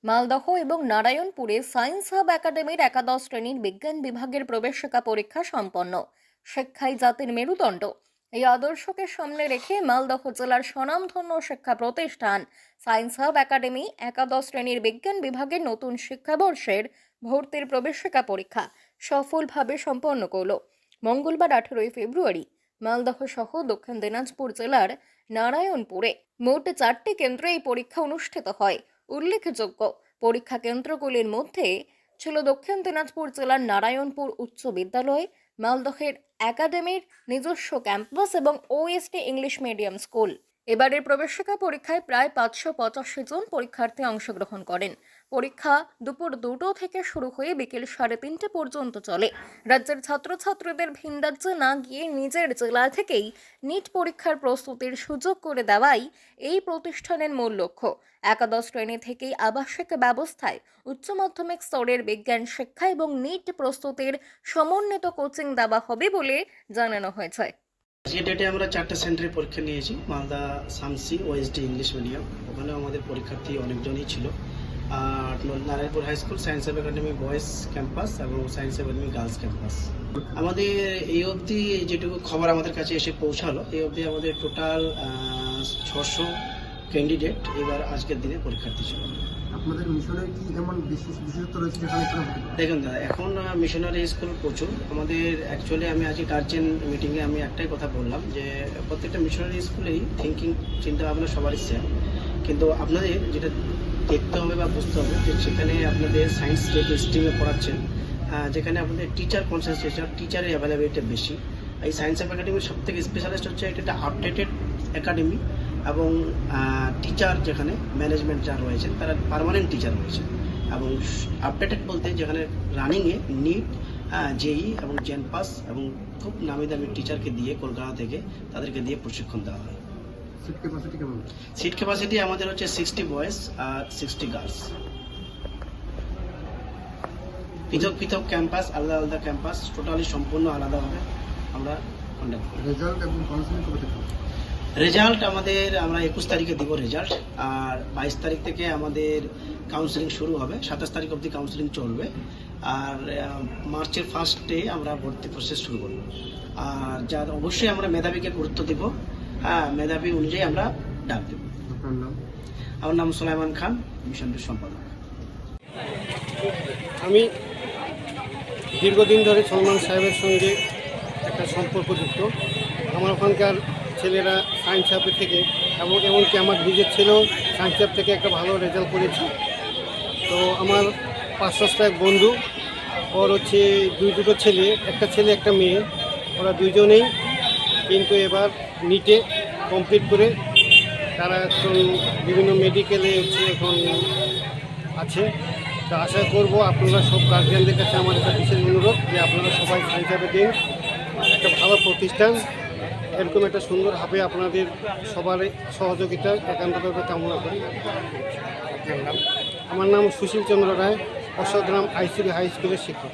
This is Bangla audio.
মালদহ এবং নারায়ণপুরে সায়েন্স হাব একাডেমির একাদশ শ্রেণীর বিজ্ঞান বিভাগের প্রবেশিকা পরীক্ষা সম্পন্ন। শিক্ষাই জাতির মেরুদণ্ড, এই আদর্শকে সামনে রেখে মালদহ জেলার স্বনামধন্য শিক্ষা প্রতিষ্ঠান সায়েন্স হাব একাডেমি একাদশ শ্রেণীর বিজ্ঞান বিভাগের নতুন শিক্ষাবর্ষের ভর্তির প্রবেশিকা পরীক্ষা সফলভাবে সম্পন্ন করল। মঙ্গলবার 18 ফেব্রুয়ারি মালদহ সহ দক্ষিণ দিনাজপুর জেলার নারায়ণপুরে মোট 4টি কেন্দ্রে এই পরীক্ষা অনুষ্ঠিত হয়। উল্লেখযোগ্য, পরীক্ষা কেন্দ্রগুলির মধ্যে ছিল দক্ষিণ দিনাজপুর জেলার নারায়ণপুর উচ্চ বিদ্যালয়, মালদহের একাডেমির নিজস্ব ক্যাম্পাস এবং ওএসটি ইংলিশ মিডিয়াম স্কুল। এবারের প্রবেশিকা পরীক্ষায় প্রায় 585 জন পরীক্ষার্থী অংশগ্রহণ করেন। পরীক্ষা দুপুর 2টো থেকে শুরু হয়ে বিকেল 3:30 পর্যন্ত চলে। রাজ্যের ছাত্রছাত্রীদের ভিন রাজ্যে না গিয়ে নিজের জেলা থেকেই নিট পরীক্ষার প্রস্তুতির সুযোগ করে দেওয়াই এই প্রতিষ্ঠানের মূল লক্ষ্য। একাদশ শ্রেণী থেকেই আবাসিক ব্যবস্থায় উচ্চ মাধ্যমিক স্তরের বিজ্ঞান শিক্ষা এবং নিট প্রস্তুতির সমন্বিত কোচিং দেওয়া হবে বলে জানানো হয়েছে। যে ডেটে আমরা 4টে সেন্টারে পরীক্ষা নিয়েছি, Malda Samsi OSD English medium, ওখানেও আমাদের পরীক্ষার্থী অনেকজনই ছিল। আর Narayanpur high school science hub academy boys campus এবং science hub academy girls campus. আমাদের এই অবধি যেটুকু খবর আমাদের কাছে এসে পৌঁছালো, এই অবধি আমাদের টোটাল 600 ক্যান্ডিডেট এবার আজকের দিনে পরীক্ষার্থী ছিল। আপনাদের মিশনের কি এমন বিশেষত্ব রয়েছে যেখানে দেখুন দাদা, এখন মিশনারি স্কুল প্রচুর আমাদের। অ্যাকচুয়ালি আমি আজকে গার্জেন মিটিংয়ে আমি একটাই কথা বললাম যে প্রত্যেকটা মিশনারি স্কুলেই থিঙ্কিং চিন্তাভাবনা সবারই সেম, কিন্তু আপনাদের যেটা দেখতে হবে বা বুঝতে হবে যে সেখানে আপনাদের সায়েন্স যেহেতু স্ট্রিমে পড়াচ্ছেন, যেখানে আপনাদের টিচার কনসেন্ট্রেশন, টিচারের অ্যাভেলেবিলিটি বেশি। এই সায়েন্স হাব একাডেমির সব থেকে স্পেশালিস্ট হচ্ছে এটা একটা আপডেটেড একাডেমি এবং টিচার যেখানে ম্যানেজমেন্ট যারা রয়েছেন তারা পার্মানেন্ট টিচার রয়েছে এবং আপডেটেড বলতে যেখানে রানিংয়ে নিট, জেই এবং জেন পাস এবং খুব নামি দামি টিচারকে দিয়ে কলকাতা থেকে তাদেরকে দিয়ে প্রশিক্ষণ দেওয়া হয়। সিট ক্যাপাসিটি কেমন? সিট ক্যাপাসিটি আমাদের হচ্ছে 60 বয়েজ আর 60 গার্লস। পৃথক পৃথক ক্যাম্পাস, আলাদা আলাদা ক্যাম্পাস, টোটালি সম্পূর্ণ আলাদা হবে আমরা কন্ডাক্ট করি। রেজাল্ট এবং কাউন্সিলিং কবে থেকে? রেজাল্ট আমাদের আমরা 21 তারিখে দিব রেজাল্ট, আর 22 তারিখ থেকে আমাদের কাউন্সিলিং শুরু হবে, 27 তারিখ অবধি কাউন্সিলিং চলবে, আর মার্চের ফার্স্টে আমরা ভর্তি প্রসেস শুরু করব। আর যার অবশ্যই আমরা মেধাবীকে গুরুত্ব দেব, মেধাবী অনুযায়ী আমরা ডাক দেব। আপনার নাম? আমার নাম সুলাইমান খান, মিশনের সম্পাদক। আমি দীর্ঘদিন ধরে সলমান সাহেবের সঙ্গে একটা সম্পর্কযুক্ত। আমার ওখানকার ছেলেরা সায়েন্স হাব থেকে এবং এমনকি আমার নিজের ছেলেও সায়েন্স হাব থেকে একটা ভালো রেজাল্ট করেছে। তো আমার 5-6টা এক বন্ধু, ওর হচ্ছে দুটো ছেলে, একটা ছেলে একটা মেয়ে, ওরা দুইজনেই কিন্তু এবার নিটে কমপ্লিট করে তারা এখন বিভিন্ন মেডিকেলে হচ্ছে এখন আছে। তো আশা করব আপনারা সব গার্জিয়ানদের কাছে আমার একটা বিশেষ অনুরোধ যে আপনারা সবাই সায়েন্স হাবে দিন, একটা ভালো প্রতিষ্ঠান, এরকম একটা সুন্দর হবে আপনাদের সবার সহযোগিতা একান্তভাবে কামনা করি। আমার নাম সুশীল চন্দ্র রায়, অশ্বগ্রাম আইসিবি হাই স্কুলের শিক্ষক।